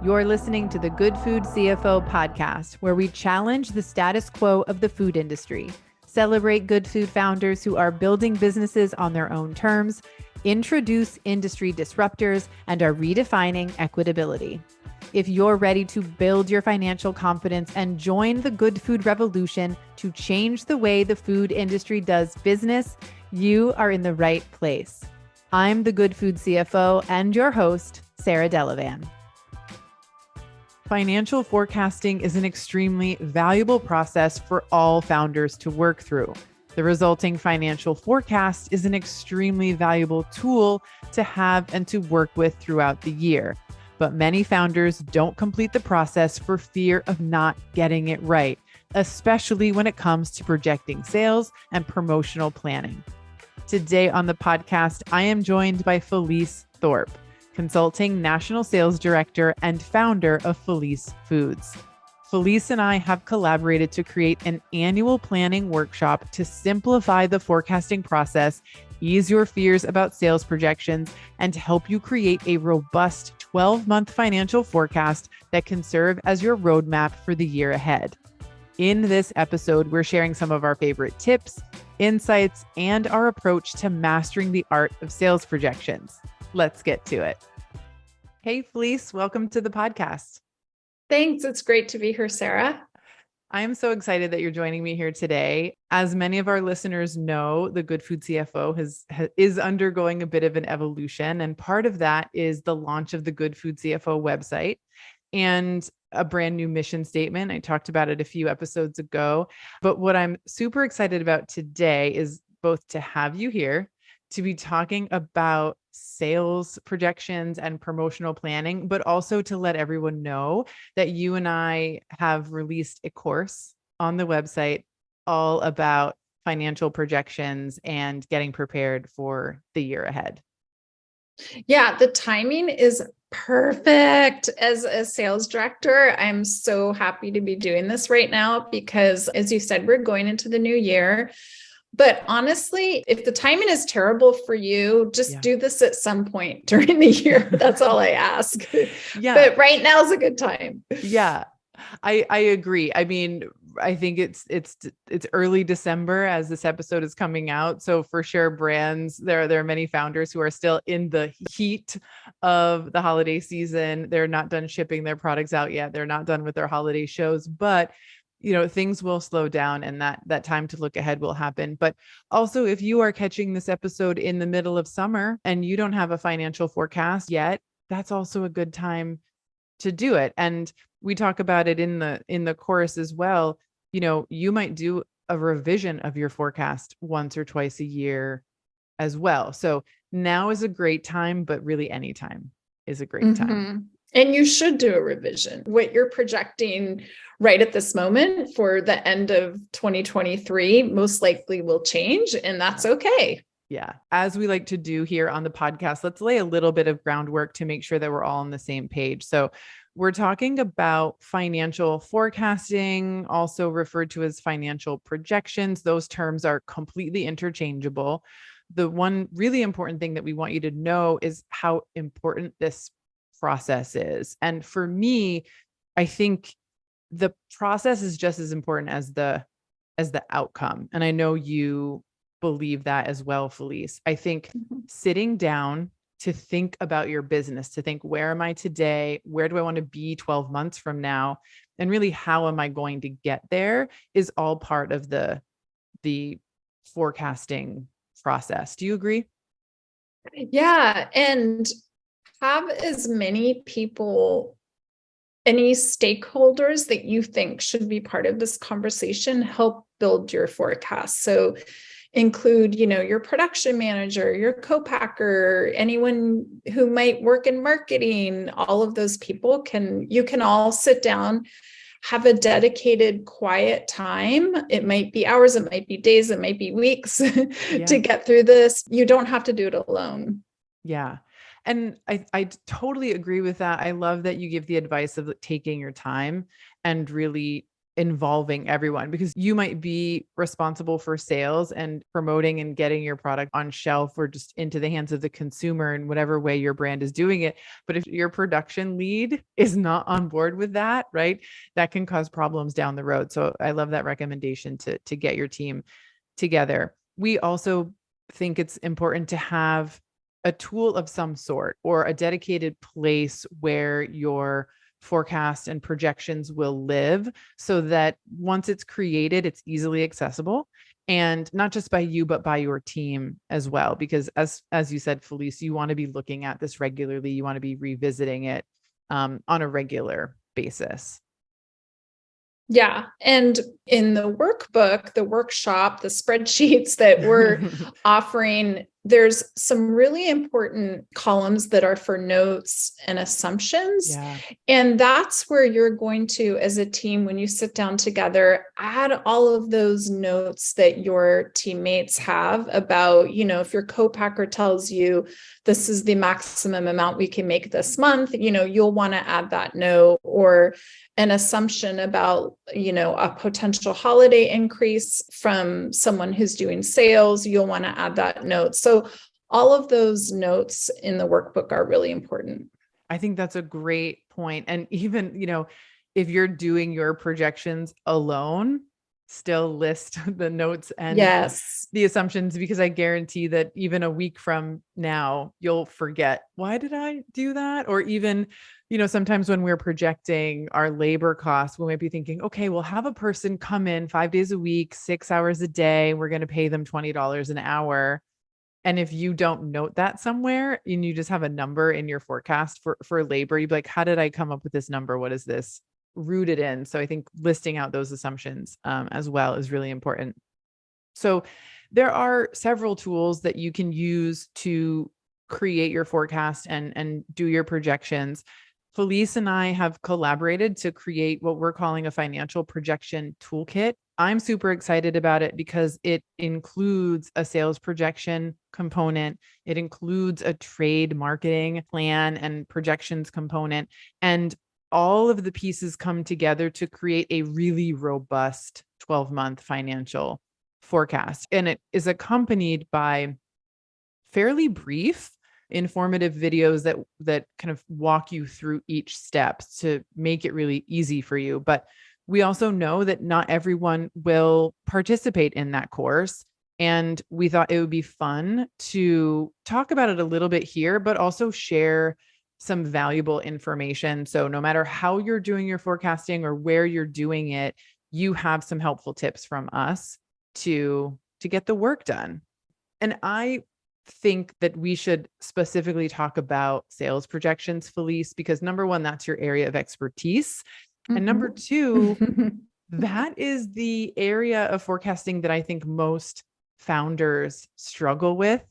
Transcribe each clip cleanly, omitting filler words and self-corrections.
You're listening to the Good Food CFO podcast, where we challenge the status quo of the food industry, celebrate good food founders who are building businesses on their own terms, introduce industry disruptors, and are redefining equitability. If you're ready to build your financial confidence and join the good food revolution to change the way the food industry does business, you are in the right place. I'm the Good Food CFO and your host, Sarah Delavan. Financial forecasting is an extremely valuable process for all founders to work through. The resulting financial forecast is an extremely valuable tool to have and to work with throughout the year. But many founders don't complete the process for fear of not getting it right, especially when it comes to projecting sales and promotional planning. Today on the podcast, I am joined by Felice Thorpe, Consulting National Sales Director and founder of Felice Foods. Felice and I have collaborated to create an annual planning workshop to simplify the forecasting process, ease your fears about sales projections, and help you create a robust 12-month financial forecast that can serve as your roadmap for the year ahead. In this episode, we're sharing some of our favorite tips, insights, and our approach to mastering the art of sales projections. Let's get to it. Hey, Felice, welcome to the podcast. Thanks. It's great to be here, Sarah. I am so excited that you're joining me here today. As many of our listeners know, the Good Food CFO is undergoing a bit of an evolution. And part of that is the launch of the Good Food CFO website and a brand new mission statement. I talked about it a few episodes ago. But what I'm super excited about today is both to have you here, to be talking about sales projections and promotional planning, but also to let everyone know that you and I have released a course on the website all about financial projections and getting prepared for the year ahead. Yeah, the timing is perfect. As a sales director, I'm so happy to be doing this right now because, as you said, we're going into the new year. But honestly, if the timing is terrible for you, just do this at some point during the year. That's all I ask. Yeah. But right now is a good time. Yeah, I agree. I mean, I think it's early December as this episode is coming out. So for sure, brands, there are many founders who are still in the heat of the holiday season. They're not done shipping their products out yet. They're not done with their holiday shows, but things will slow down and that time to look ahead will happen. But also, if you are catching this episode in the middle of summer and you don't have a financial forecast yet, that's also a good time to do it. And we talk about it in the course as well. You might do a revision of your forecast once or twice a year as well. So now is a great time, but really any time is a great time. And you should do a revision. What you're projecting right at this moment for the end of 2023 most likely will change, and that's okay. Yeah. As we like to do here on the podcast, let's lay a little bit of groundwork to make sure that we're all on the same page. So we're talking about financial forecasting, also referred to as financial projections. Those terms are completely interchangeable. The one really important thing that we want you to know is how important this process is. And for me, I think the process is just as important as the outcome. And I know you believe that as well, Felice. I think sitting down to think about your business, to think, where am I today? Where do I want to be 12 months from now? And really, how am I going to get there is all part of the forecasting process. Do you agree? Yeah. And have as many people, any stakeholders that you think should be part of this conversation help build your forecast. So include, your production manager, your co-packer, anyone who might work in marketing. All of those people you can all sit down, have a dedicated quiet time. It might be hours, it might be days, it might be weeks to get through this. You don't have to do it alone. Yeah. And I totally agree with that. I love that you give the advice of taking your time and really involving everyone, because you might be responsible for sales and promoting and getting your product on shelf or just into the hands of the consumer in whatever way your brand is doing it. But if your production lead is not on board with that, right, that can cause problems down the road. So I love that recommendation to get your team together. We also think it's important to have a tool of some sort or a dedicated place where your forecast and projections will live, so that once it's created, it's easily accessible, and not just by you, but by your team as well. Because as you said, Felice, you want to be looking at this regularly. You want to be revisiting it on a regular basis. Yeah. And in the workbook, the workshop, the spreadsheets that we're offering, there's some really important columns that are for notes and assumptions. Yeah. And that's where you're going to, as a team, when you sit down together, add all of those notes that your teammates have about, if your co-packer tells you this is the maximum amount we can make this month, you'll want to add that note, or an assumption about, a potential holiday increase from someone who's doing sales, you'll want to add that note. So all of those notes in the workbook are really important. I think that's a great point. And even, if you're doing your projections alone, still list the notes and yes, the assumptions, because I guarantee that even a week from now, you'll forget, why did I do that? Or even, sometimes when we're projecting our labor costs, we might be thinking, okay, we'll have a person come in 5 days a week, 6 hours a day. We're going to pay them $20 an hour. And if you don't note that somewhere and you just have a number in your forecast for labor, you'd be like, how did I come up with this number? What is this rooted in? So I think listing out those assumptions as well is really important. So there are several tools that you can use to create your forecast and do your projections. Felice and I have collaborated to create what we're calling a financial projection toolkit. I'm super excited about it because it includes a sales projection component. It includes a trade marketing plan and projections component. And all of the pieces come together to create a really robust 12-month financial forecast. And it is accompanied by fairly brief, informative videos that kind of walk you through each step to make it really easy for you. But we also know that not everyone will participate in that course. And we thought it would be fun to talk about it a little bit here, but also share some valuable information. So no matter how you're doing your forecasting or where you're doing it, you have some helpful tips from us to get the work done. And I think that we should specifically talk about sales projections, Felice, because number one, that's your area of expertise. Mm-hmm. And number two, that is the area of forecasting that I think most founders struggle with.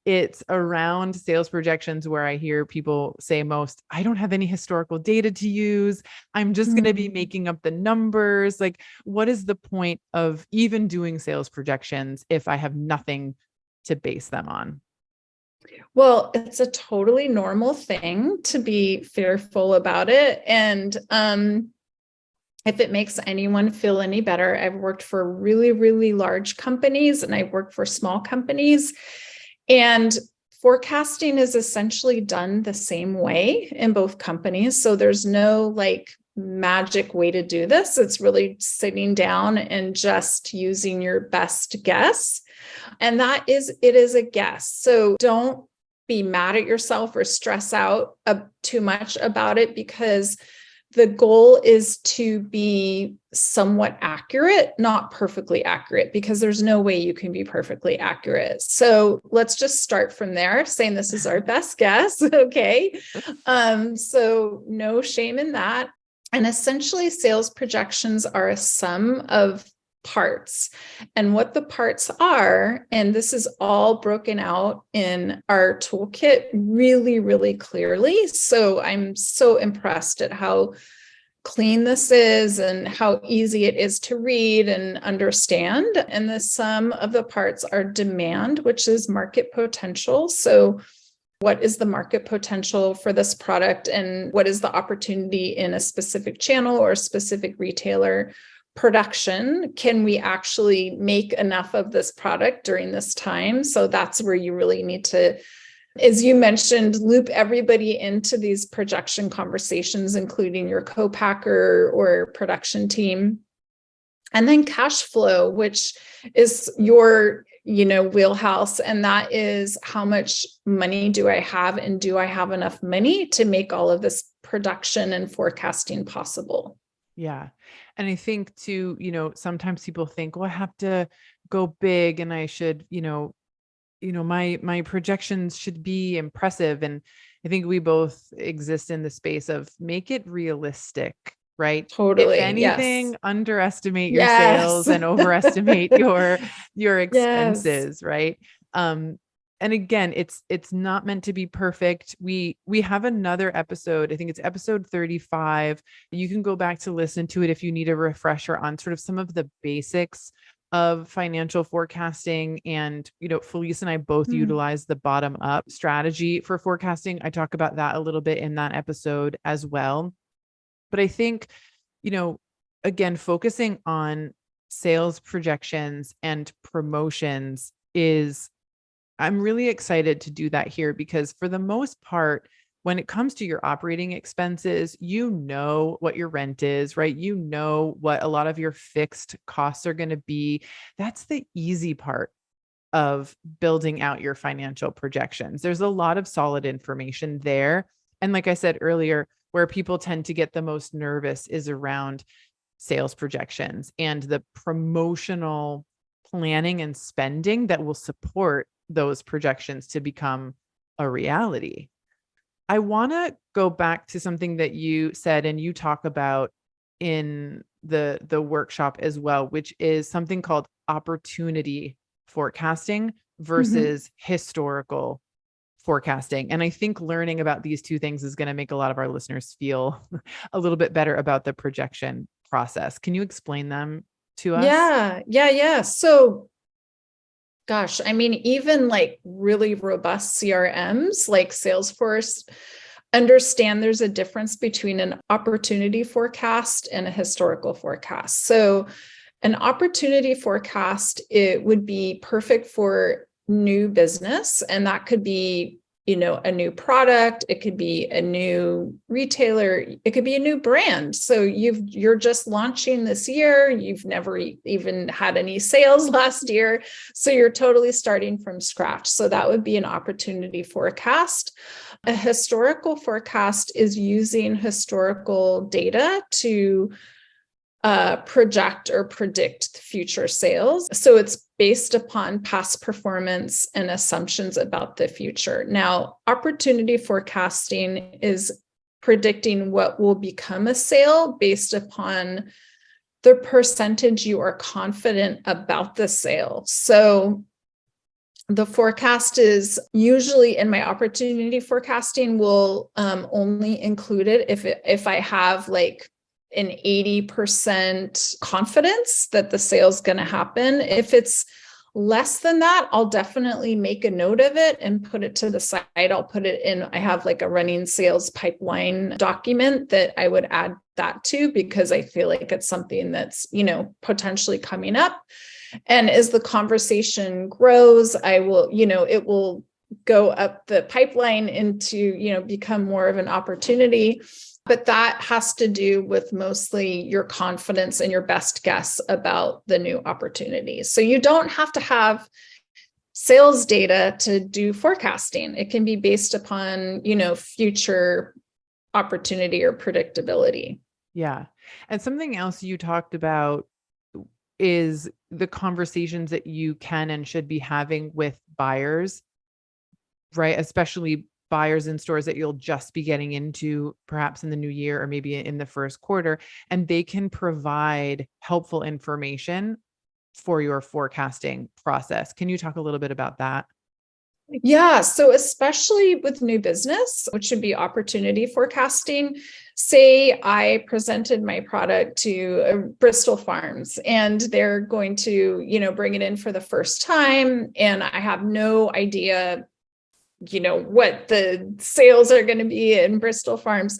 It's around sales projections where I hear people say most, I don't have any historical data to use. I'm just going to be making up the numbers. Like, what is the point of even doing sales projections if I have nothing to base them on? Well, it's a totally normal thing to be fearful about it. And if it makes anyone feel any better, I've worked for really, really large companies and I've worked for small companies. And forecasting is essentially done the same way in both companies. So there's no magic way to do this. It's really sitting down and just using your best guess. And it is a guess. So don't be mad at yourself or stress out too much about it, because the goal is to be somewhat accurate, not perfectly accurate, because there's no way you can be perfectly accurate. So let's just start from there, saying this is our best guess. Okay. So no shame in that. And essentially, sales projections are a sum of parts. And what the parts are, and this is all broken out in our toolkit really, really clearly. So I'm so impressed at how clean this is and how easy it is to read and understand. And the sum of the parts are demand, which is market potential. So what is the market potential for this product, and what is the opportunity in a specific channel or a specific retailer production. Can we actually make enough of this product during this time? So that's where you really need to, as you mentioned, loop everybody into these projection conversations, including your co-packer or production team. And then cash flow, which is your, wheelhouse. And that is, how much money do I have? And do I have enough money to make all of this production and forecasting possible? Yeah. And I think too, sometimes people think, well, I have to go big and I should, my projections should be impressive. And I think we both exist in the space of make it realistic, right? If Totally. Yes. anything, underestimate your Yes. sales and overestimate your Yes. expenses, right? And again, it's not meant to be perfect. We have another episode, I think it's episode 35. You can go back to listen to it if you need a refresher on sort of some of the basics of financial forecasting. And, Felice and I both utilize the bottom up strategy for forecasting. I talk about that a little bit in that episode as well. But I think, again, focusing on sales projections and promotions I'm really excited to do that here, because for the most part, when it comes to your operating expenses, what your rent is, right? What a lot of your fixed costs are going to be. That's the easy part of building out your financial projections. There's a lot of solid information there. And like I said earlier, where people tend to get the most nervous is around sales projections and the promotional planning and spending that will support those projections to become a reality. I want to go back to something that you said and you talk about in the workshop as well, which is something called opportunity forecasting versus historical forecasting. And I think learning about these two things is going to make a lot of our listeners feel a little bit better about the projection process. Can you explain them to us? Yeah. So, gosh, I mean, even like really robust CRMs like Salesforce understand there's a difference between an opportunity forecast and a historical forecast. So an opportunity forecast, it would be perfect for new business. And that could be, a new product. It could be a new retailer. It could be a new brand. So you're just launching this year. You've never even had any sales last year. So you're totally starting from scratch. So that would be an opportunity forecast. A historical forecast is using historical data to project or predict future sales. So it's based upon past performance and assumptions about the future. Now, opportunity forecasting is predicting what will become a sale based upon the percentage you are confident about the sale. So the forecast is usually, in my opportunity forecasting, will only include it if I have like an 80% confidence that the sale is going to happen. If it's less than that, I'll definitely make a note of it and put it to the side. I'll put it in, I have like a running sales pipeline document that I would add that to, because I feel like it's something that's, potentially coming up. And as the conversation grows, it will go up the pipeline into, become more of an opportunity. But that has to do with mostly your confidence and your best guess about the new opportunities. So you don't have to have sales data to do forecasting. It can be based upon, future opportunity or predictability. Yeah. And something else you talked about is the conversations that you can and should be having with buyers, right? Especially buyers in stores that you'll just be getting into perhaps in the new year or maybe in the first quarter, and they can provide helpful information for your forecasting process. Can you talk a little bit about that? Yeah. So especially with new business, which should be opportunity forecasting. Say I presented my product to Bristol Farms and they're going to, bring it in for the first time. And I have no idea, what the sales are going to be in Bristol Farms.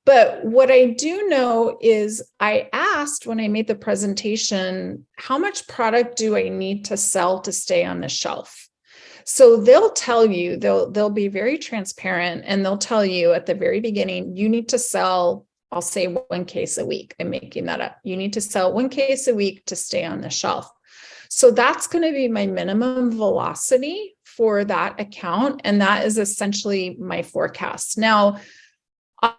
But what I do know is I asked when I made the presentation, how much product do I need to sell to stay on the shelf? So they'll tell you, they'll be very transparent, and they'll tell you at the very beginning, you need to sell, I'll say 1 case a week. I'm making that up. You need to sell 1 case a week to stay on the shelf. So that's going to be my minimum velocity for that account. And that is essentially my forecast. Now,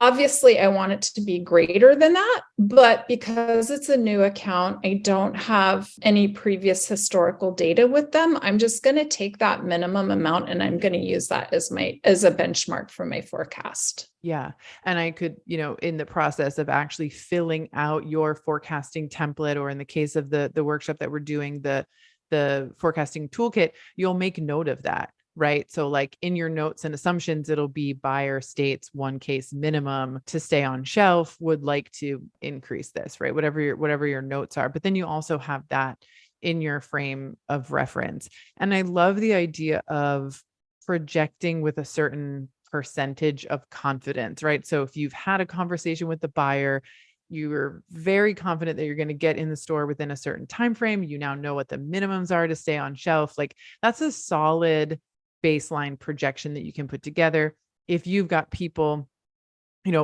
obviously, I want it to be greater than that, but because it's a new account, I don't have any previous historical data with them. I'm just going to take that minimum amount and I'm going to use that as a benchmark for my forecast. Yeah. And I could, in the process of actually filling out your forecasting template, or in the case of the workshop that we're doing, the forecasting toolkit, you'll make note of that. Right. So like in your notes and assumptions, it'll be buyer states 1 case minimum to stay on shelf, would like to increase this, right? Whatever your notes are. But then you also have that in your frame of reference. And I love the idea of projecting with a certain percentage of confidence, right? So if you've had a conversation with the buyer, you're very confident that you're going to get in the store within a certain time frame. You now know what the minimums are to stay on shelf. Like that's a solid baseline projection that you can put together. If you've got people,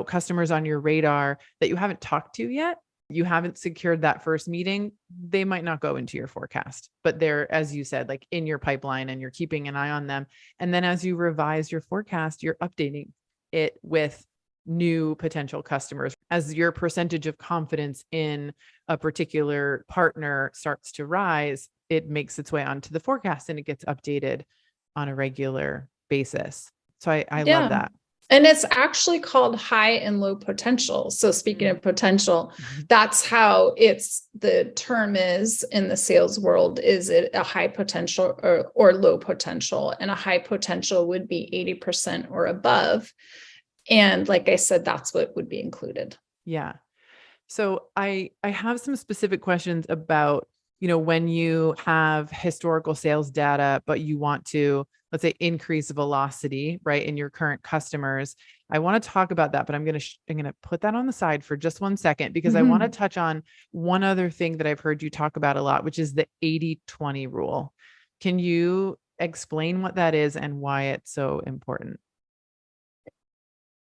customers on your radar that you haven't talked to yet, you haven't secured that first meeting, they might not go into your forecast, but they're, as you said, like in your pipeline and you're keeping an eye on them. And then as you revise your forecast, you're updating it with new potential customers. As your percentage of confidence in a particular partner starts to rise, it makes its way onto the forecast and it gets updated on a regular basis. So I love that. And it's actually called high and low potential. So speaking of potential, that's how the term is in the sales world. Is it a high potential or low potential? And a high potential would be 80% or above. And like I said, that's what would be included. Yeah. So I have some specific questions about, when you have historical sales data, but you want to, let's say, increase velocity, right, in your current customers. I want to talk about that, but I'm going to put that on the side for just 1 second, because I want to touch on one other thing that I've heard you talk about a lot, which is the 80-20 rule. Can you explain what that is and why it's so important?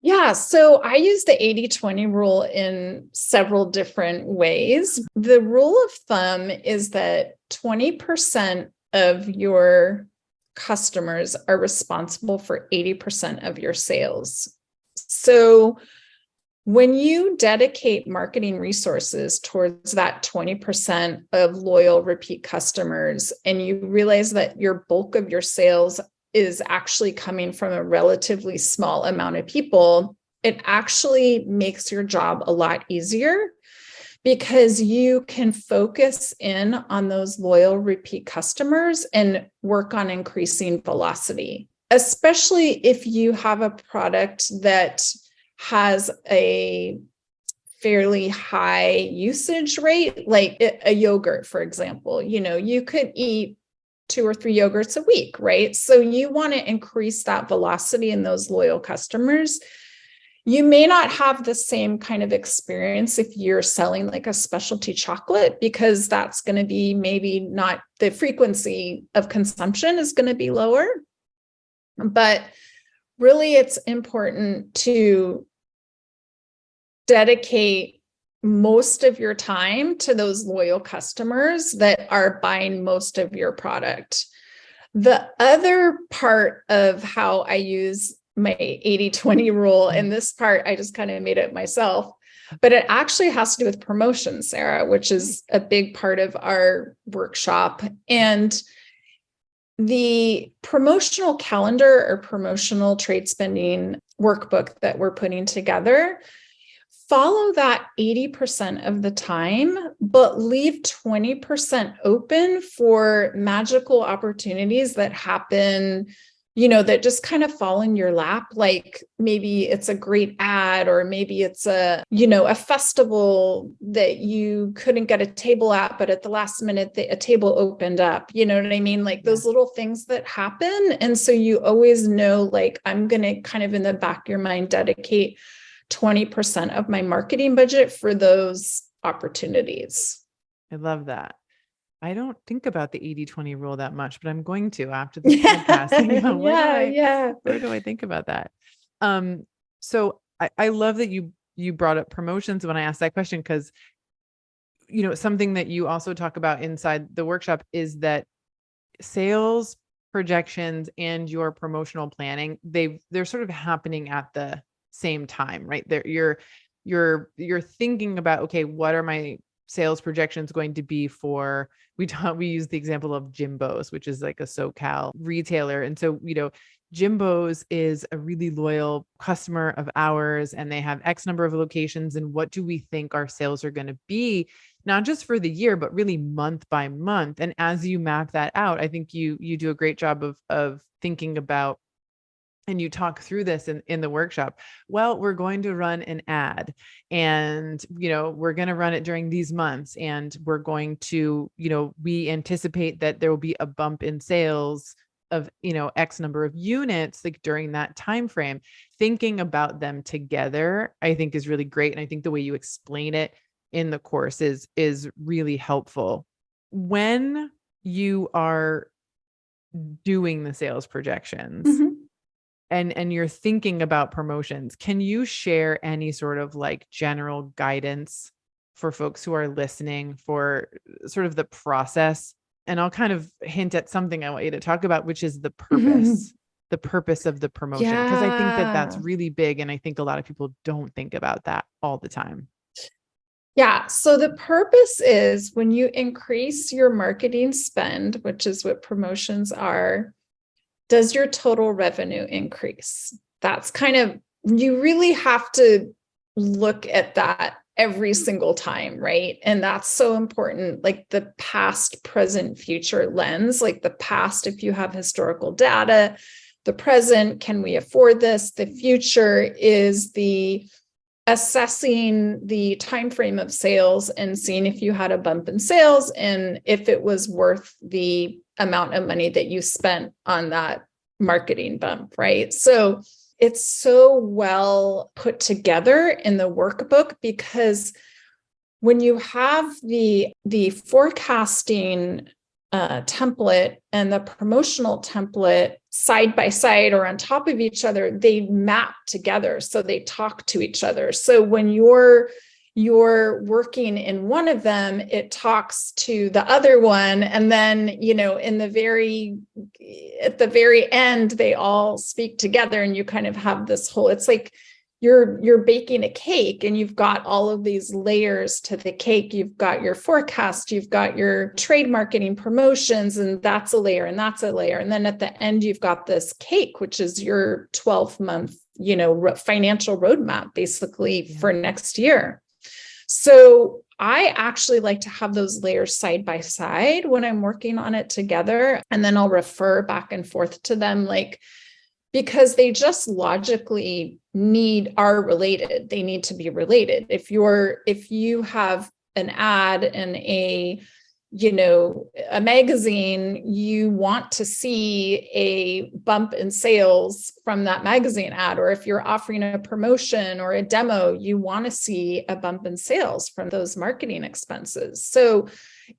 Yeah, so I use the 80-20 rule in several different ways. The rule of thumb is that 20% of your customers are responsible for 80% of your sales. So when you dedicate marketing resources towards that 20% of loyal repeat customers, and you realize that your bulk of your sales is actually coming from a relatively small amount of people, it actually makes your job a lot easier, because you can focus in on those loyal repeat customers and work on increasing velocity, especially if you have a product that has a fairly high usage rate, like a yogurt, for example. You could eat 2 or 3 yogurts a week, right? So you want to increase that velocity in those loyal customers. You may not have the same kind of experience if you're selling like a specialty chocolate, because that's going to be maybe not, the frequency of consumption is going to be lower. But really, it's important to dedicate most of your time to those loyal customers that are buying most of your product. The other part of how I use my 80-20 rule, and this part I just kind of made it myself, but it actually has to do with promotion, Sarah, which is a big part of our workshop. And the promotional calendar or promotional trade spending workbook that we're putting together, follow that 80% of the time, but leave 20% open for magical opportunities that happen, that just kind of fall in your lap. Like maybe it's a great ad, or maybe it's a festival that you couldn't get a table at, but at the last minute, a table opened up. You know what I mean? Like those little things that happen. And so you always know, like, I'm going to kind of in the back of your mind dedicate 20% of my marketing budget for those opportunities. I love that. I don't think about the 80-20 rule that much, but I'm going to after this podcast. Where do I think about that? So I love that you brought up promotions when I asked that question, because something that you also talk about inside the workshop is that sales projections and your promotional planning, they're sort of happening at the same time, right? You're thinking about, okay, what are my sales projections going to be for, we use the example of Jimbo's, which is like a SoCal retailer. And so, Jimbo's is a really loyal customer of ours, and they have X number of locations. And what do we think our sales are going to be, not just for the year, but really month by month? And as you map that out, I think you do a great job of thinking about, and you talk through this in the workshop. Well, we're going to run an ad, and, we're going to run it during these months, and we're going to, we anticipate that there will be a bump in sales of, X number of units, like during that time frame. Thinking about them together, I think, is really great. And I think the way you explain it in the course is really helpful. When you are doing the sales projections, Mm-hmm. and you're thinking about promotions, can you share any sort of like general guidance for folks who are listening for sort of the process? And I'll kind of hint at something I want you to talk about, which is the purpose of the promotion. Because I think that that's really big. And I think a lot of people don't think about that all the time. Yeah. So the purpose is, when you increase your marketing spend, which is what promotions are, does your total revenue increase? That's kind of, you really have to look at that every single time, right? And that's so important, like the past, present, future lens. Like the past, if you have historical data; the present, can we afford this? The future is the assessing the time frame of sales and seeing if you had a bump in sales and if it was worth the amount of money that you spent on that marketing bump, right? So it's so well put together in the workbook, because when you have the forecasting template and the promotional template side by side or on top of each other, they map together. So they talk to each other. So when you're working in one of them, it talks to the other one. And then, at the very end, they all speak together, and you kind of have this whole, it's like you're baking a cake, and you've got all of these layers to the cake. You've got your forecast, you've got your trade marketing promotions, and that's a layer, and that's a layer. And then at the end, you've got this cake, which is your 12-month, financial roadmap, basically, for next year. So I actually like to have those layers side by side when I'm working on it together. And then I'll refer back and forth to them, because they just logically are related. They need to be related. If you have an ad and a magazine, you want to see a bump in sales from that magazine ad. Or if you're offering a promotion or a demo, you want to see a bump in sales from those marketing expenses. So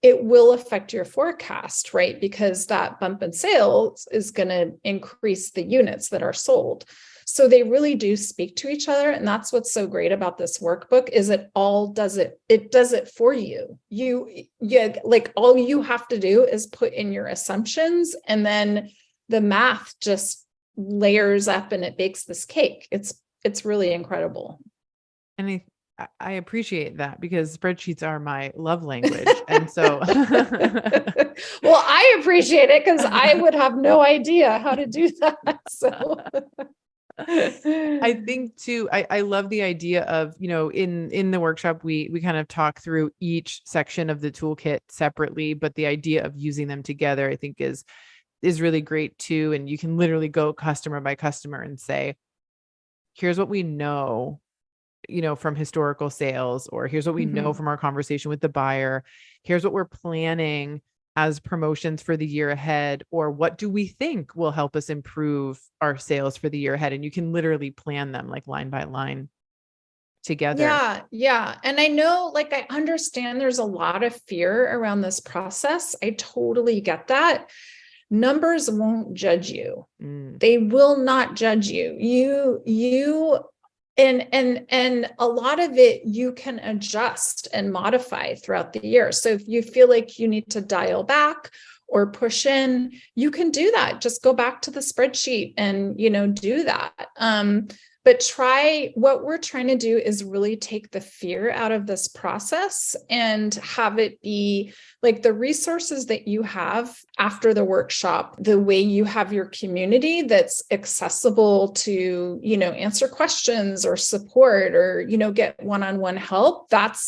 it will affect your forecast, right? Because that bump in sales is going to increase the units that are sold. So they really do speak to each other. And that's what's so great about this workbook, is it does it for you. All you have to do is put in your assumptions, and then the math just layers up and it bakes this cake. It's really incredible. And I appreciate that, because spreadsheets are my love language. And so, well, I appreciate it, because I would have no idea how to do that. So I think too, I love the idea of, in the workshop, we kind of talk through each section of the toolkit separately, but the idea of using them together, I think is really great too. And you can literally go customer by customer and say, here's what we know, from historical sales, or here's what we know from our conversation with the buyer. Here's what we're planning as promotions for the year ahead, or what do we think will help us improve our sales for the year ahead? And you can literally plan them like line by line. together. Yeah. Yeah. And I know, like, I understand there's a lot of fear around this process. I totally get that. Numbers won't judge you. They will not judge you. And a lot of it you can adjust and modify throughout the year. So if you feel like you need to dial back or push in, you can do that. Just go back to the spreadsheet and, do that. But what we're trying to do is really take the fear out of this process and have it be like the resources that you have after the workshop, the way you have your community that's accessible to, answer questions or support or, get one-on-one help. That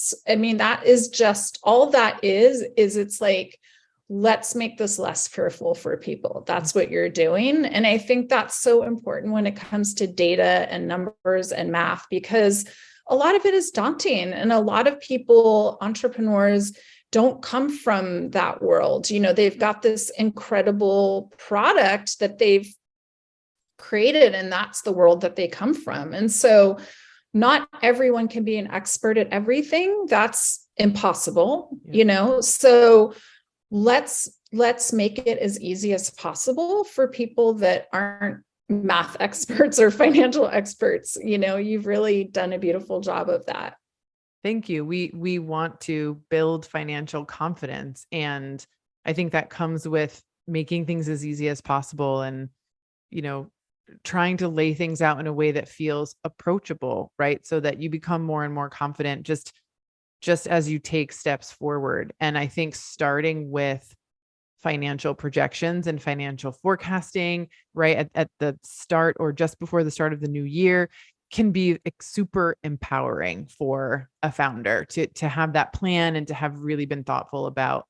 is just all that is it's like, let's make this less fearful for people. That's what you're doing. And I think that's so important when it comes to data and numbers and math, because a lot of it is daunting. And a lot of people, entrepreneurs, don't come from that world. They've got this incredible product that they've created, and that's the world that they come from. And so not everyone can be an expert at everything. That's impossible, So let's make it as easy as possible for people that aren't math experts or financial experts. You've really done a beautiful job of that. Thank you. We want to build financial confidence, and I think that comes with making things as easy as possible and, trying to lay things out in a way that feels approachable, right? So that you become more and more confident just as you take steps forward. And I think starting with financial projections and financial forecasting, right, at the start or just before the start of the new year can be super empowering for a founder to have that plan and to have really been thoughtful about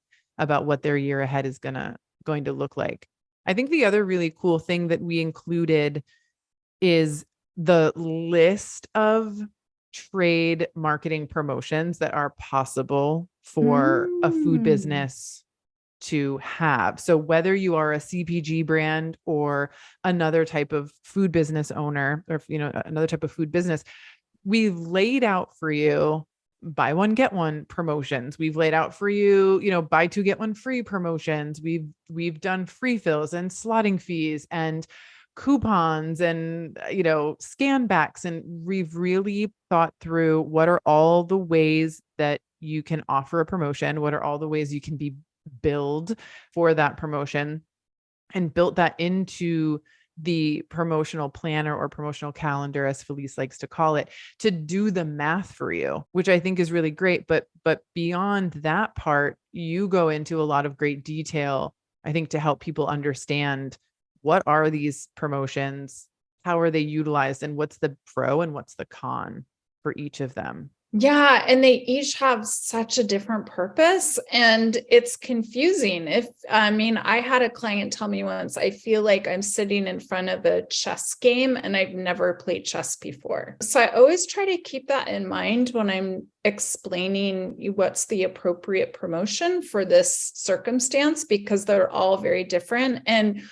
what their year ahead is going to look like. I think the other really cool thing that we included is the list of trade marketing promotions that are possible for a food business to have. So whether you are a CPG brand or another type of food business owner, or, another type of food business, we've laid out for you buy one, get one promotions. We've laid out for you, buy two, get one free promotions. We've done free fills and slotting fees and coupons and, scan backs. And we've really thought through what are all the ways that you can offer a promotion? What are all the ways you can be billed for that promotion, and built that into the promotional planner or promotional calendar, as Felice likes to call it, to do the math for you, which I think is really great. But beyond that part, you go into a lot of great detail, I think, to help people understand what are these promotions, how are they utilized, and what's the pro and what's the con for each of them. Yeah. And they each have such a different purpose, and it's confusing. I had a client tell me once, I feel like I'm sitting in front of a chess game and I've never played chess before. So I always try to keep that in mind when I'm explaining what's the appropriate promotion for this circumstance, because they're all very different. And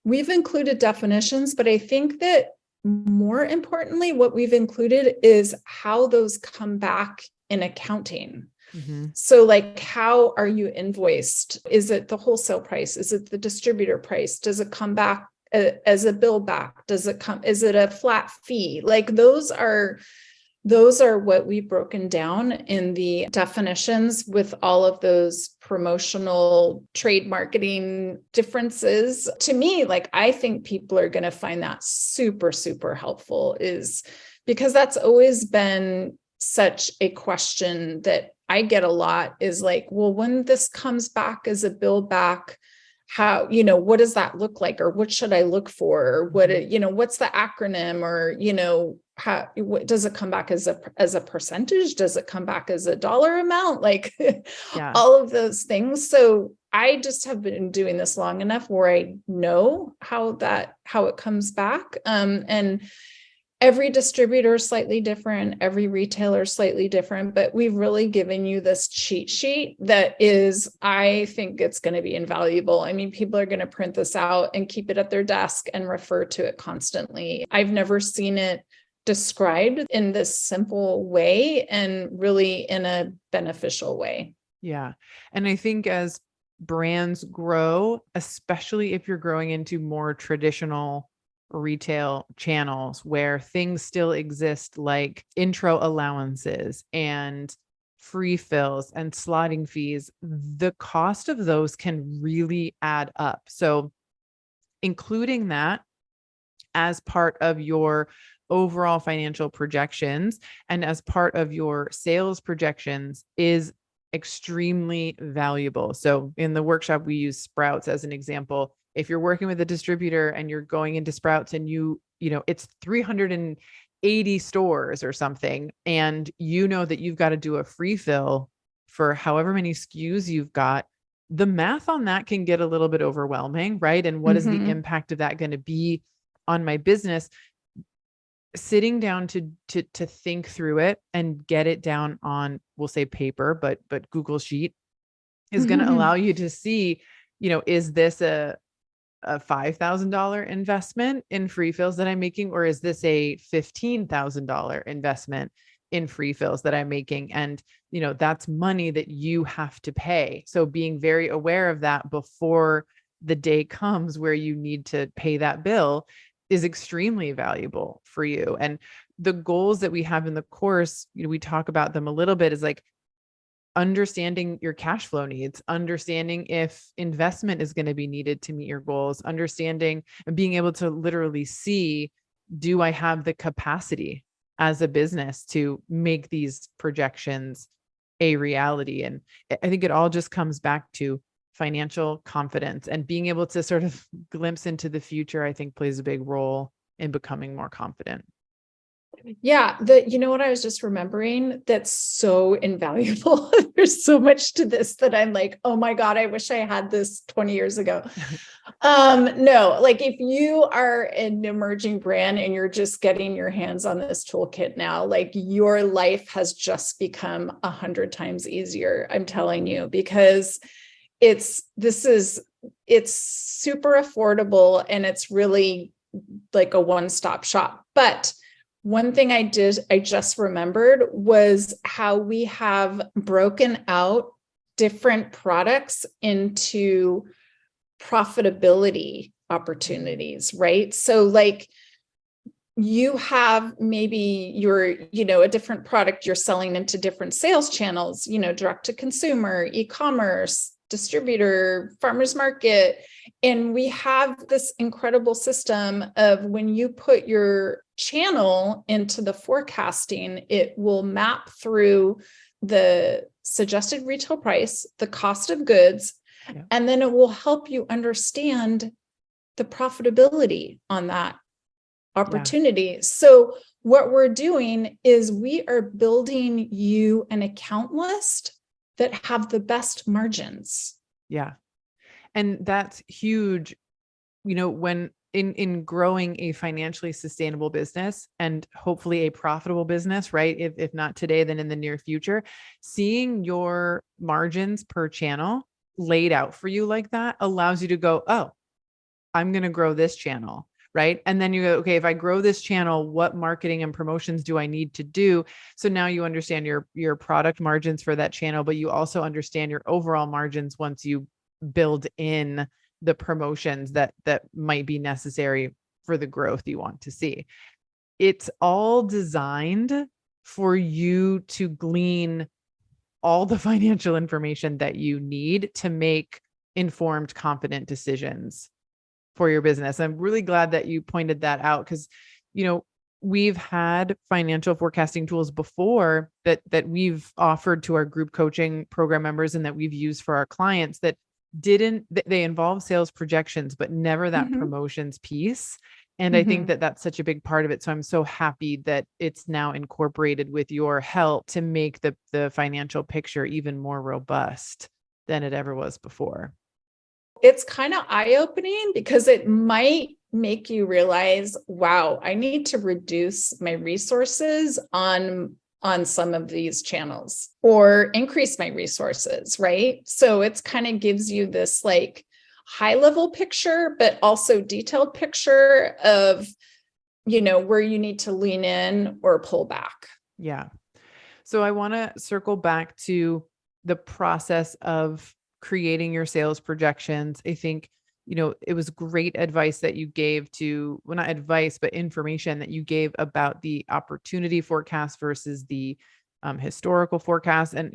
we've included definitions, but I think that more importantly, what we've included is how those come back in accounting. Mm-hmm. So like, how are you invoiced? Is it the wholesale price? Is it the distributor price? Does it come back as a bill back? Is it a flat fee? Like those are what we've broken down in the definitions, with all of those promotional trade marketing differences. To me, like, I think people are going to find that super, super helpful, is because that's always been such a question that I get a lot, is like, well, when this comes back as a bill back, how, what does that look like? Or what should I look for? Or what's the acronym? Or, how does it come back as a percentage? Does it come back as a dollar amount? Like all of those things. So I just have been doing this long enough where I know how it comes back. And every distributor is slightly different. Every retailer is slightly different, but we've really given you this cheat sheet that is, I think it's going to be invaluable. I mean, people are going to print this out and keep it at their desk and refer to it constantly. I've never seen it described in this simple way and really in a beneficial way. Yeah. And I think as brands grow, especially if you're growing into more traditional retail channels where things still exist like intro allowances and free fills and slotting fees, the cost of those can really add up. So including that as part of your overall financial projections and as part of your sales projections is extremely valuable. So in the workshop, we use Sprouts as an example. If you're working with a distributor and you're going into Sprouts and it's 380 stores or something, and you know that you've got to do a free fill for however many SKUs you've got, the math on that can get a little bit overwhelming, right? And what is the impact of that going to be on my business? Sitting down to think through it and get it down on, we'll say paper, but Google Sheet is going to allow you to see, is this a $5,000 investment in free fills that I'm making, or is this a $15,000 investment in free fills that I'm making? And, that's money that you have to pay. So being very aware of that before the day comes where you need to pay that bill is extremely valuable for you. And the goals that we have in the course, we talk about them a little bit, is like understanding your cash flow needs, understanding if investment is going to be needed to meet your goals, understanding and being able to literally see, do I have the capacity as a business to make these projections a reality? And I think it all just comes back to financial confidence, and being able to sort of glimpse into the future, I think plays a big role in becoming more confident. Yeah. What I was just remembering that's so invaluable. There's so much to this that I'm like, oh my God, I wish I had this 20 years ago. No, like if you are an emerging brand and you're just getting your hands on this toolkit now, like your life has just become 100 times easier. I'm telling you, because it's super affordable and it's really like a one-stop shop. But one thing I just remembered was how we have broken out different products into profitability opportunities, right? So like you have maybe a different product you're selling into different sales channels, direct to consumer, e-commerce, distributor, farmers market. And we have this incredible system of when you put your channel into the forecasting, it will map through the suggested retail price, the cost of goods, and then it will help you understand the profitability on that opportunity. Yeah. So what we're doing is we are building you an account list that have the best margins. Yeah. And that's huge, when in growing a financially sustainable business and hopefully a profitable business, right? If not today, then in the near future, seeing your margins per channel laid out for you like that allows you to go, oh, I'm going to grow this channel. Right. And then you go, okay, if I grow this channel, what marketing and promotions do I need to do? So now you understand your product margins for that channel, but you also understand your overall margins once you build in the promotions that might be necessary for the growth you want to see. It's all designed for you to glean all the financial information that you need to make informed, confident decisions for your business. I'm really glad that you pointed that out, because, we've had financial forecasting tools before that we've offered to our group coaching program members and that we've used for our clients that they involve sales projections, but never that promotions piece. And I think that that's such a big part of it. So I'm so happy that it's now incorporated with your help to make the financial picture even more robust than it ever was before. It's kind of eye-opening because it might make you realize, wow, I need to reduce my resources on some of these channels or increase my resources, right? So it's kind of gives you this like high level picture, but also detailed picture of, where you need to lean in or pull back. Yeah. So I want to circle back to the process of creating your sales projections. I think, it was great advice that you gave well, not advice, but information that you gave about the opportunity forecast versus the historical forecast. And,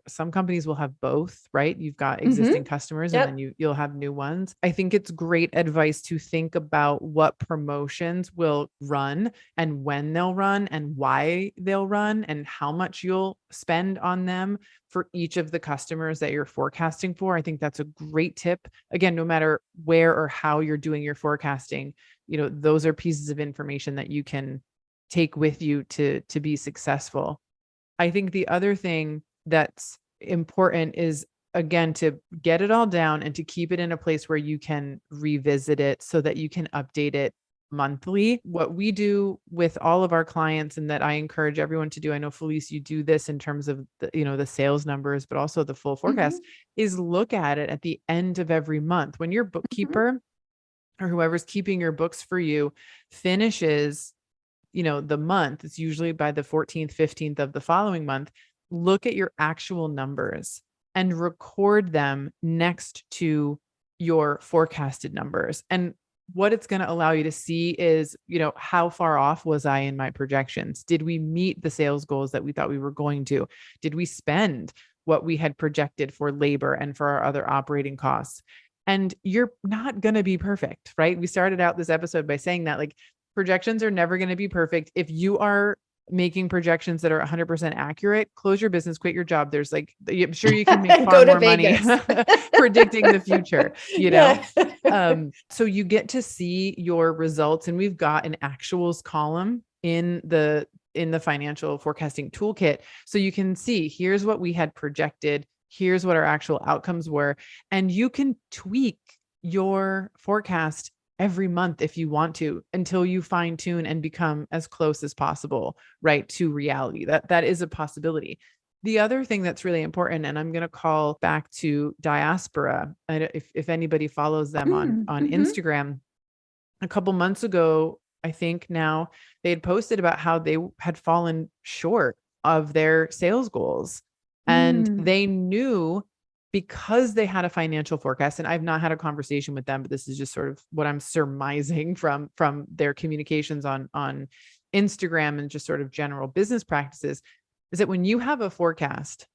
some companies will have both, right? You've got existing customers and Yep. then you'll have new ones. I think it's great advice to think about what promotions will run and when they'll run and why they'll run and how much you'll spend on them for each of the customers that you're forecasting for. I think that's a great tip. Again, no matter where or how you're doing your forecasting, those are pieces of information that you can take with you to be successful. I think the other thing that's important is, again, to get it all down and to keep it in a place where you can revisit it so that you can update it monthly. What we do with all of our clients, and that I encourage everyone to do, I know Felice, you do this in terms of the sales numbers, but also the full forecast, is look at it at the end of every month. When your bookkeeper or whoever's keeping your books for you finishes the month, it's usually by the 14th, 15th of the following month, look at your actual numbers and record them next to your forecasted numbers. And what it's going to allow you to see is, how far off was I in my projections? Did we meet the sales goals that we thought we were going to? Did we spend what we had projected for labor and for our other operating costs? And you're not going to be perfect, right? We started out this episode by saying that, like, projections are never going to be perfect. If you are making projections that are 100% accurate, close your business, quit your job. I'm sure you can make far more money predicting the future, So you get to see your results, and we've got an actuals column in the financial forecasting toolkit. So you can see, here's what we had projected. Here's what our actual outcomes were. And you can tweak your forecast every month if you want to, until you fine tune and become as close as possible, right, to reality. That is a possibility. The other thing that's really important, and I'm going to call back to Diaspora, if anybody follows them on Instagram, a couple months ago, I think now, they had posted about how they had fallen short of their sales goals. And they knew, because they had a financial forecast, and I've not had a conversation with them, but this is just sort of what I'm surmising from their communications on Instagram and just sort of general business practices, is that when you have a forecast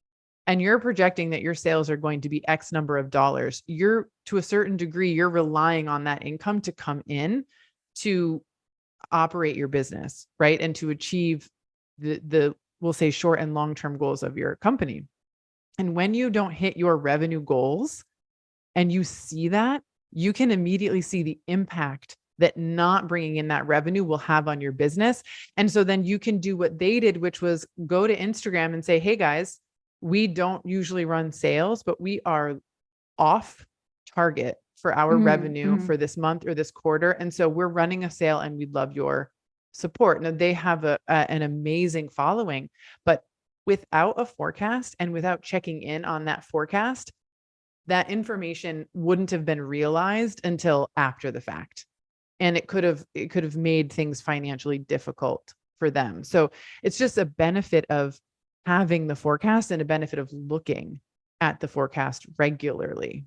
and you're projecting that your sales are going to be X number of dollars, to a certain degree, you're relying on that income to come in to operate your business, right? And to achieve the we'll say short and long-term goals of your company. And when you don't hit your revenue goals and you see that, you can immediately see the impact that not bringing in that revenue will have on your business. And so then you can do what they did, which was go to Instagram and say, hey guys, we don't usually run sales, but we are off target for our revenue for this month or this quarter. And so we're running a sale and we'd love your support. Now they have an amazing following, but without a forecast and without checking in on that forecast, that information wouldn't have been realized until after the fact. And it could have made things financially difficult for them. So it's just a benefit of having the forecast and a benefit of looking at the forecast regularly.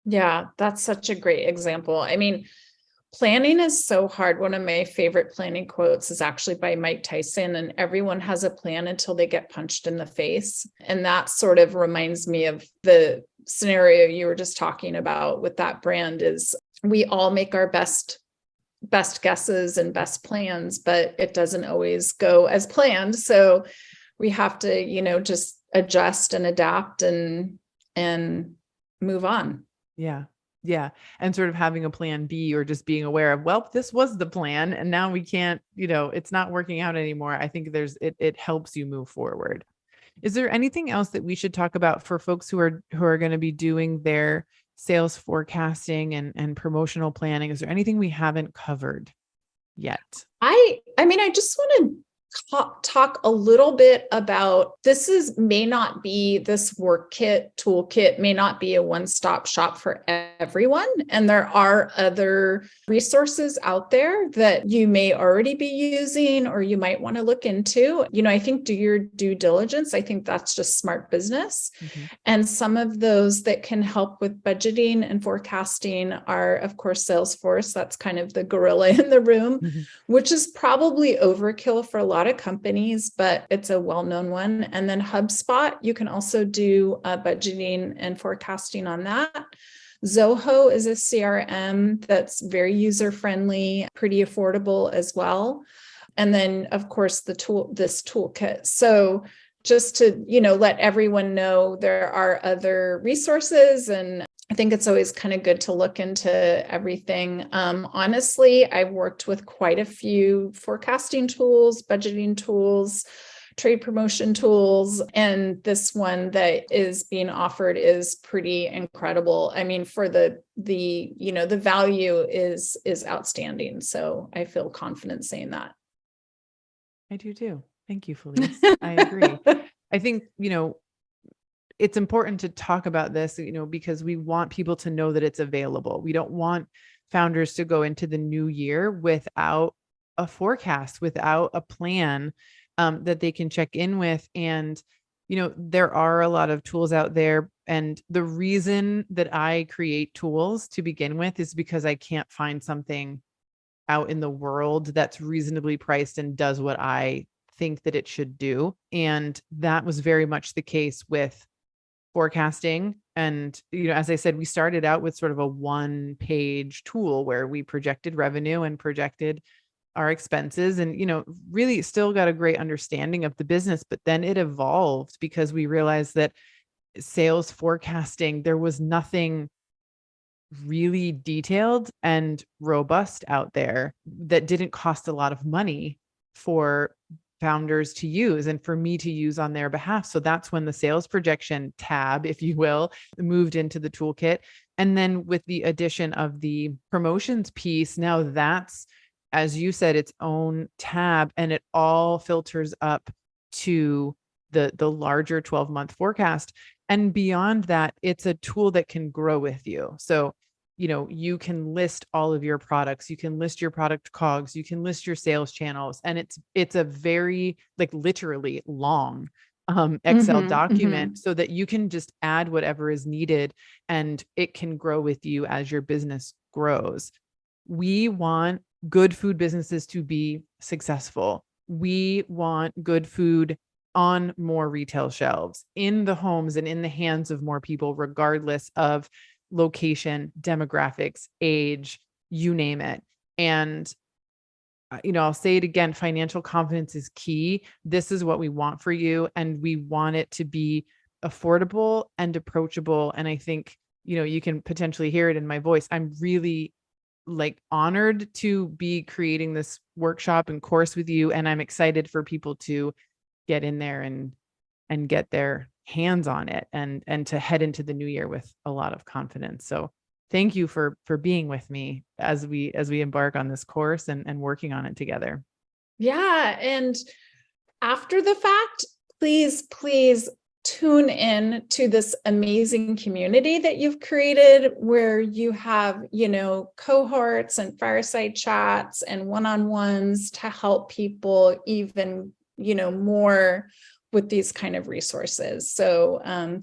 Yeah, that's such a great example. I mean, planning is so hard. One of my favorite planning quotes is actually by Mike Tyson, and everyone has a plan until they get punched in the face. And that sort of reminds me of the scenario you were just talking about with that brand. Is we all make our best guesses and best plans, but it doesn't always go as planned. So we have to, just adjust and adapt and move on. Yeah. Yeah. And sort of having a plan B, or just being aware of, well, this was the plan and now we can't, it's not working out anymore. I think it helps you move forward. Is there anything else that we should talk about for folks who are going to be doing their sales forecasting and promotional planning? Is there anything we haven't covered yet? I mean, I just want to talk a little bit about may not be this work kit, toolkit may not be a one-stop shop for everyone. And there are other resources out there that you may already be using or you might want to look into. I think do your due diligence. I think that's just smart business. Mm-hmm. And some of those that can help with budgeting and forecasting are, of course, Salesforce. That's kind of the gorilla in the room, mm-hmm. which is probably overkill for a lot of companies, but it's a well-known one. And then HubSpot, you can also do budgeting and forecasting on that. Zoho is a CRM that's very user-friendly, pretty affordable as well. And then, of course, this toolkit. So just to, let everyone know there are other resources, and I think it's always kind of good to look into everything. Honestly, I've worked with quite a few forecasting tools, budgeting tools, trade promotion tools, and this one that is being offered is pretty incredible. I mean, for the value is outstanding. So I feel confident saying that. I do too. Thank you, Felice. I agree. I think, it's important to talk about this, because we want people to know that it's available. We don't want founders to go into the new year without a forecast, without a plan that they can check in with. And, there are a lot of tools out there. And the reason that I create tools to begin with is because I can't find something out in the world that's reasonably priced and does what I think that it should do. And that was very much the case with forecasting. And, as I said, we started out with sort of a one-page tool where we projected revenue and projected our expenses and, really still got a great understanding of the business. But then it evolved because we realized that sales forecasting, there was nothing really detailed and robust out there that didn't cost a lot of money for founders to use and for me to use on their behalf. So that's when the sales projection tab, if you will, moved into the toolkit. And then with the addition of the promotions piece, now that's, as you said, its own tab, and it all filters up to the larger 12-month forecast. And beyond that, it's a tool that can grow with you. So you can list all of your products, you can list your product COGS, you can list your sales channels. And it's a very literally long Excel document so that you can just add whatever is needed and it can grow with you as your business grows. We want good food businesses to be successful. We want good food on more retail shelves, in the homes and in the hands of more people, regardless of location, demographics, age, you name it. And, I'll say it again, financial confidence is key. This is what we want for you. And we want it to be affordable and approachable. And I think, you can potentially hear it in my voice. I'm really honored to be creating this workshop and course with you. And I'm excited for people to get in there and get their hands on it and to head into the new year with a lot of confidence. So thank you for being with me as we embark on this course and working on it together. Yeah. And after the fact, please tune in to this amazing community that you've created where you have, cohorts and fireside chats and one-on-ones to help people even, more with these kind of resources. So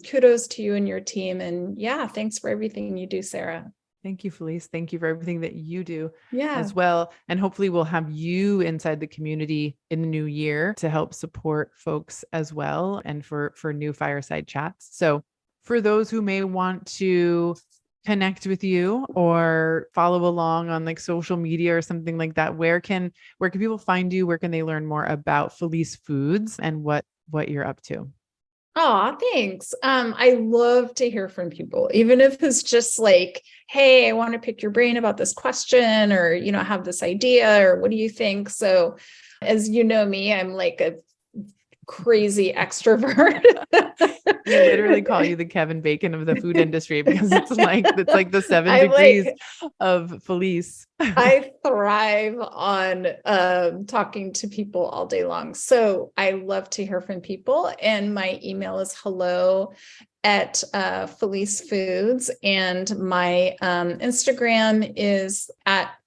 kudos to you and your team. And yeah, thanks for everything you do, Sarah. Thank you, Felice. Thank you for everything that you do as well. And hopefully we'll have you inside the community in the new year to help support folks as well and for new fireside chats. So for those who may want to connect with you or follow along on social media or something like that, where can people find you? Where can they learn more about Felice Foods and what you're up to? Oh, thanks. I love to hear from people, even if it's just hey, I want to pick your brain about this question or, have this idea or what do you think? So as you know me, I'm a crazy extrovert. We literally call you the Kevin Bacon of the food industry because it's like the 7 I degrees like of Felice. I thrive on talking to people all day long. So I love to hear from people. And my email is hello@Felice Foods. And my Instagram is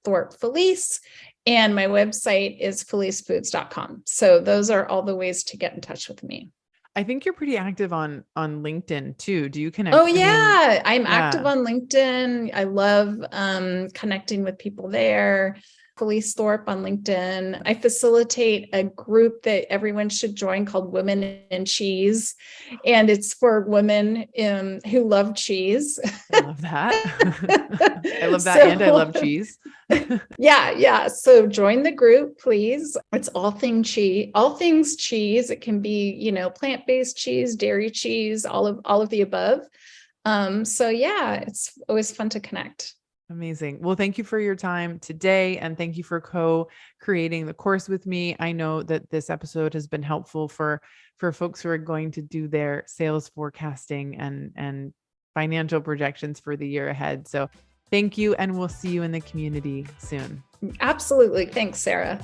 @Thorpe Felice. And my website is felicefoods.com. So those are all the ways to get in touch with me. I think you're pretty active on LinkedIn too. Do you connect? Oh I mean, yeah, I'm active yeah. on LinkedIn. I love connecting with people there. Felice Thorpe on LinkedIn. I facilitate a group that everyone should join called Women in Cheese, and it's for women who love cheese. I love that. I love that, and I love cheese. Yeah. So join the group, please. It's all things cheese. It can be, plant-based cheese, dairy cheese, all of the above. So yeah, it's always fun to connect. Amazing. Well, thank you for your time today. And thank you for co-creating the course with me. I know that this episode has been helpful for folks who are going to do their sales forecasting and financial projections for the year ahead. So thank you. And we'll see you in the community soon. Absolutely. Thanks, Sarah.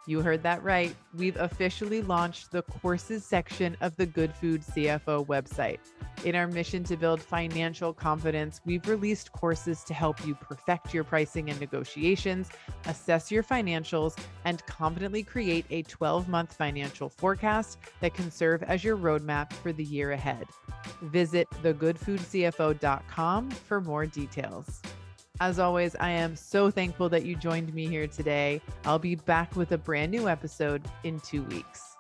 You heard that right. We've officially launched the courses section of the Good Food CFO website. In our mission to build financial confidence, we've released courses to help you perfect your pricing and negotiations, assess your financials, and confidently create a 12-month financial forecast that can serve as your roadmap for the year ahead. Visit thegoodfoodcfo.com for more details. As always, I am so thankful that you joined me here today. I'll be back with a brand new episode in 2 weeks.